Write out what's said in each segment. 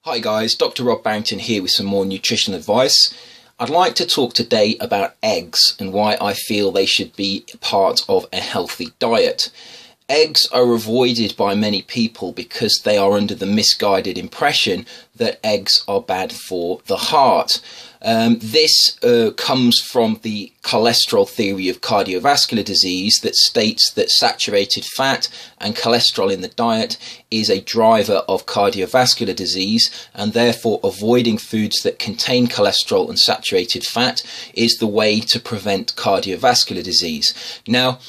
Hi guys, Dr. Rob Barrington here with some more nutrition advice. I'd like to talk today about eggs and why I feel they should be part of a healthy diet. Eggs are avoided by many people because they are under the misguided impression that eggs are bad for the heart. This comes from the cholesterol theory of cardiovascular disease that states that saturated fat and cholesterol in the diet is a driver of cardiovascular disease, and therefore avoiding foods that contain cholesterol and saturated fat is the way to prevent cardiovascular disease. Now,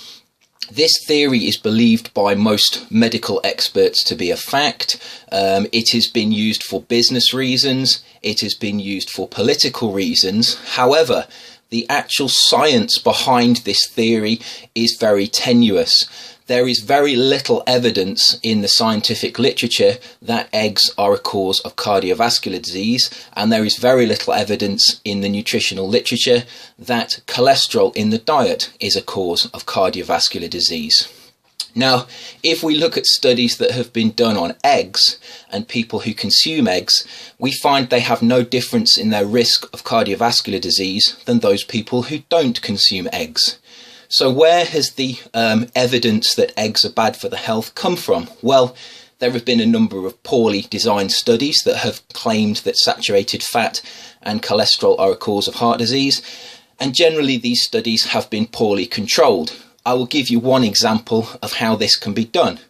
this theory is believed by most medical experts to be a fact. It has been used for business reasons. It has been used for political reasons. However, the actual science behind this theory is very tenuous. There is very little evidence in the scientific literature that eggs are a cause of cardiovascular disease, and there is very little evidence in the nutritional literature that cholesterol in the diet is a cause of cardiovascular disease. Now, if we look at studies that have been done on eggs and people who consume eggs, we find they have no difference in their risk of cardiovascular disease than those people who don't consume eggs. So where has the evidence that eggs are bad for the health come from? Well, there have been a number of poorly designed studies that have claimed that saturated fat and cholesterol are a cause of heart disease, and generally these studies have been poorly controlled. I will give you one example of how this can be done.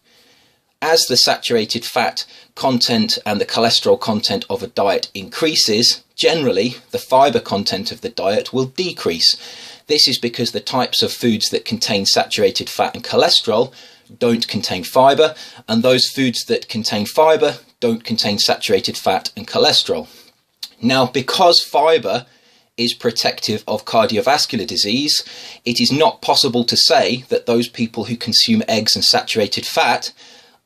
As the saturated fat content and the cholesterol content of a diet increases, generally the fibre content of the diet will decrease. This is because the types of foods that contain saturated fat and cholesterol don't contain fibre, and those foods that contain fibre don't contain saturated fat and cholesterol. Now, because fibre is protective of cardiovascular disease, it is not possible to say that those people who consume eggs and saturated fat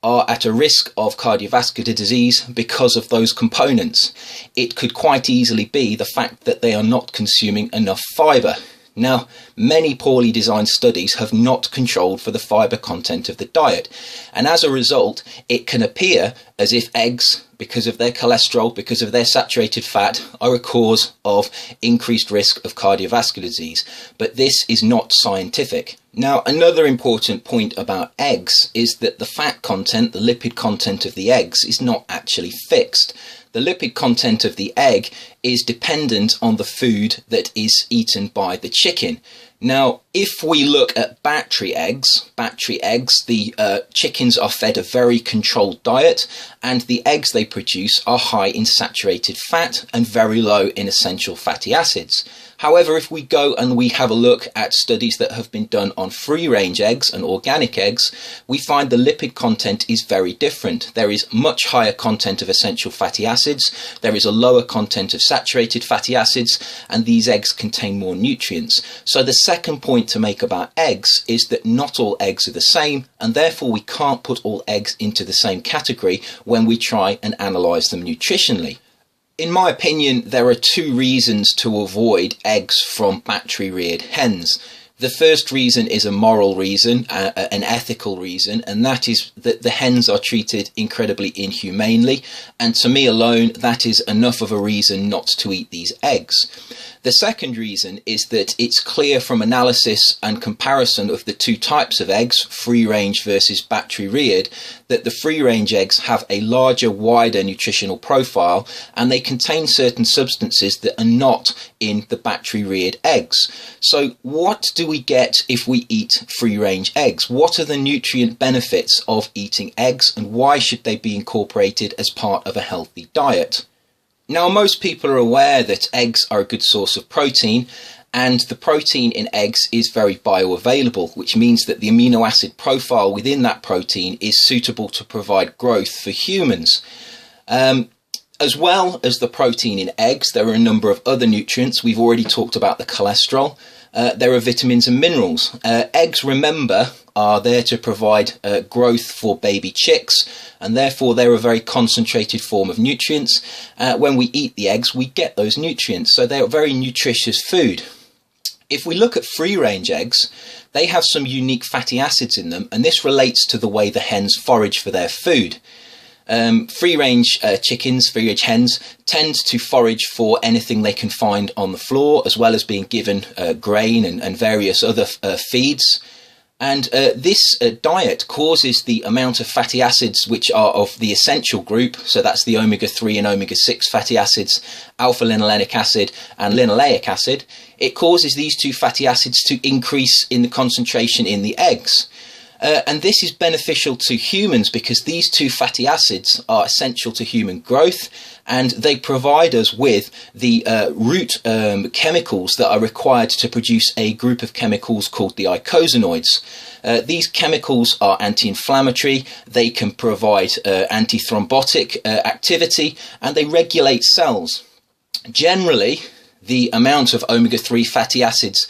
are at a risk of cardiovascular disease because of those components. It could quite easily be the fact that they are not consuming enough fibre. Now, many poorly designed studies have not controlled for the fibre content of the diet, and as a result, it can appear as if eggs, because of their cholesterol, because of their saturated fat, are a cause of increased risk of cardiovascular disease. But this is not scientific. Now, another important point about eggs is that the fat content, the lipid content of the eggs, is not actually fixed. The lipid content of the egg is dependent on the food that is eaten by the chicken. Now, if we look at battery eggs, the chickens are fed a very controlled diet, and the eggs they produce are high in saturated fat and very low in essential fatty acids. However, if we go and we have a look at studies that have been done on free-range eggs and organic eggs, we find the lipid content is very different. There is much higher content of essential fatty acids, there is a lower content of saturated fatty acids, and these eggs contain more nutrients. So the second point to make about eggs is that not all eggs are the same, and therefore we can't put all eggs into the same category when we try and analyse them nutritionally. In my opinion, there are two reasons to avoid eggs from battery-reared hens. The first reason is a moral reason, an ethical reason, and that is that the hens are treated incredibly inhumanely, and to me alone, that is enough of a reason not to eat these eggs. The second reason is that it's clear from analysis and comparison of the two types of eggs, free-range versus battery-reared, that the free-range eggs have a larger, wider nutritional profile, and they contain certain substances that are not in the battery-reared eggs. So what do we get if we eat free-range eggs? What are the nutrient benefits of eating eggs, and why should they be incorporated as part of a healthy diet? Now, most people are aware that eggs are a good source of protein, and the protein in eggs is very bioavailable, which means that the amino acid profile within that protein is suitable to provide growth for humans. As well as the protein in eggs, there are a number of other nutrients. We've already talked about the cholesterol. There are vitamins and minerals. Eggs, remember, are there to provide growth for baby chicks, and therefore they're a very concentrated form of nutrients. When we eat the eggs, we get those nutrients, so they're very nutritious food. If we look at free-range eggs, they have some unique fatty acids in them, and this relates to the way the hens forage for their food. Free-range chickens, free-range hens, tend to forage for anything they can find on the floor, as well as being given grain and various other feeds. And this diet causes the amount of fatty acids which are of the essential group, so that's the omega-3 and omega-6 fatty acids, alpha-linolenic acid and linoleic acid. It causes these two fatty acids to increase in the concentration in the eggs. And this is beneficial to humans because these two fatty acids are essential to human growth, and they provide us with the root chemicals that are required to produce a group of chemicals called the eicosanoids. These chemicals are anti-inflammatory, they can provide anti-thrombotic activity, and they regulate cells. Generally, the amount of omega-3 fatty acids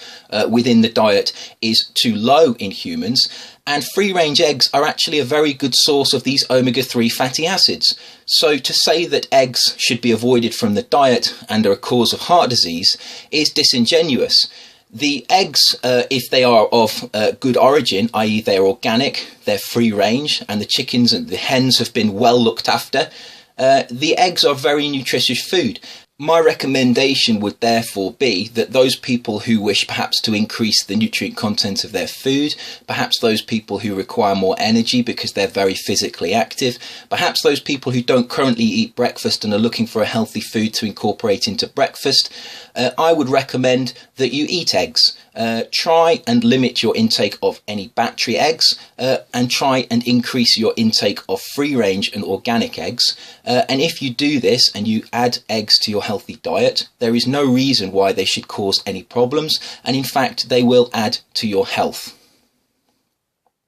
within the diet is too low in humans, and free-range eggs are actually a very good source of these omega-3 fatty acids. So to say that eggs should be avoided from the diet and are a cause of heart disease is disingenuous. The eggs, if they are of good origin, i.e. they're organic, they're free-range, and the chickens and the hens have been well looked after, the eggs are very nutritious food. My recommendation would therefore be that those people who wish perhaps to increase the nutrient content of their food, perhaps those people who require more energy because they're very physically active, perhaps those people who don't currently eat breakfast and are looking for a healthy food to incorporate into breakfast, I would recommend that you eat eggs. Try and limit your intake of any battery eggs and try and increase your intake of free-range and organic eggs. And if you do this and you add eggs to your healthy diet, there is no reason why they should cause any problems, and in fact they will add to your health.